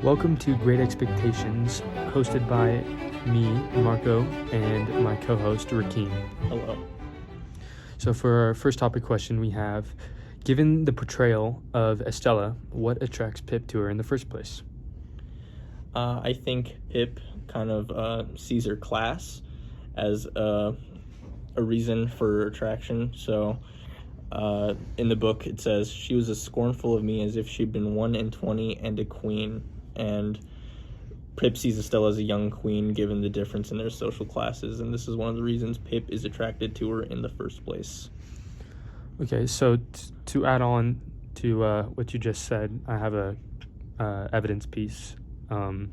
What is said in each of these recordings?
Welcome to Great Expectations, hosted by me, Marco, and my co-host, Rakin. Hello. So for our first topic question, we have, given the portrayal of Estella, what attracts Pip to her in the first place? I think Pip kind of sees her class as a reason for attraction. So in the book, it says, she was as scornful of me as if she'd been 1 in 20 and a queen. And Pip sees Estella as a young queen, given the difference in their social classes. And this is one of the reasons Pip is attracted to her in the first place. Okay, so to add on to what you just said, I have a evidence piece. In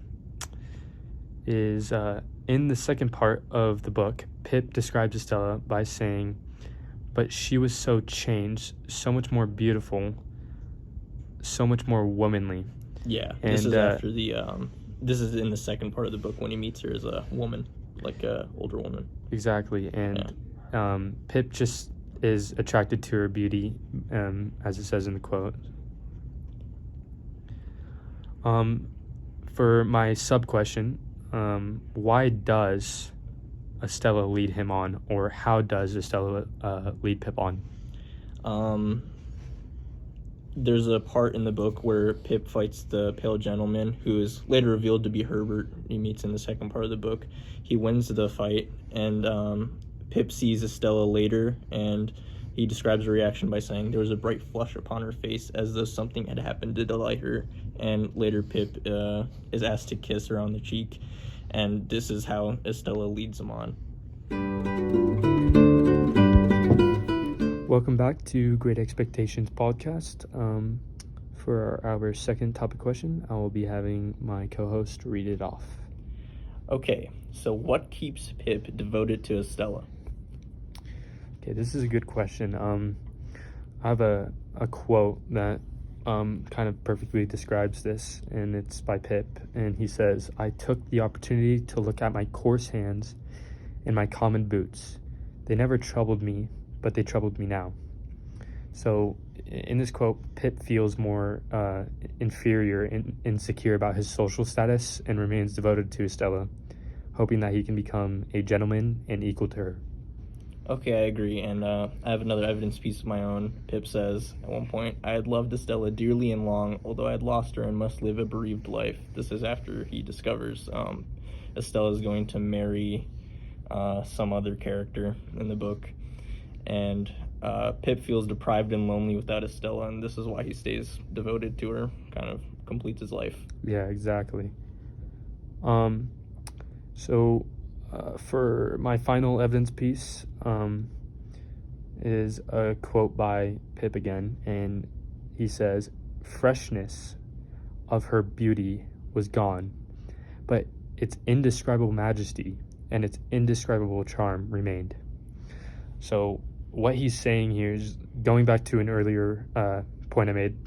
the second part of the book, Pip describes Estella by saying, but she was so changed, so much more beautiful, so much more womanly. Yeah, and, this is after this is in the second part of the book when he meets her as a woman, like a older woman. Exactly, and Pip just is attracted to her beauty, as it says in the quote. For my sub-question, why does Estella lead him on, or how does Estella lead Pip on? There's a part in the book where Pip fights the pale gentleman, who is later revealed to be Herbert, he meets in the second part of the book. He wins the fight, and Pip sees Estella later, and he describes her reaction by saying there was a bright flush upon her face as though something had happened to delight her. And later Pip is asked to kiss her on the cheek, and this is how Estella leads him on. Welcome back to Great Expectations podcast. For our second topic question, I will be having my co-host read it off. Okay, so what keeps Pip devoted to Estella? Okay, this is a good question. I have a quote that kind of perfectly describes this, and it's by Pip, and he says, I took the opportunity to look at my coarse hands and my common boots. They never troubled me, but they troubled me now. So in this quote, Pip feels more inferior and insecure about his social status and remains devoted to Estella, hoping that he can become a gentleman and equal to her. Okay, I agree, and I have another evidence piece of my own. Pip says, at one point, I had loved Estella dearly and long, although I had lost her and must live a bereaved life. This is after he discovers Estella is going to marry some other character in the book, and Pip feels deprived and lonely without Estella, and this is why he stays devoted to her, kind of completes his life. Yeah, exactly. For my final evidence piece is a quote by Pip again, and he says, freshness of her beauty was gone, but its indescribable majesty and its indescribable charm remained. So what he's saying here is, going back to an earlier point I made,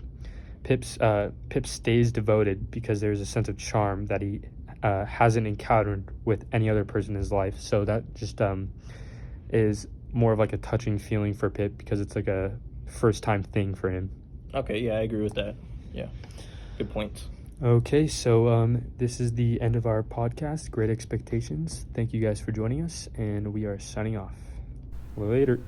Pip stays devoted because there's a sense of charm that he hasn't encountered with any other person in his life. So that just is more of like a touching feeling for Pip, because it's like a first time thing for him. Okay, yeah, I agree with that. Yeah, good points. Okay, so this is the end of our podcast, Great Expectations. Thank you guys for joining us, and we are signing off. Later.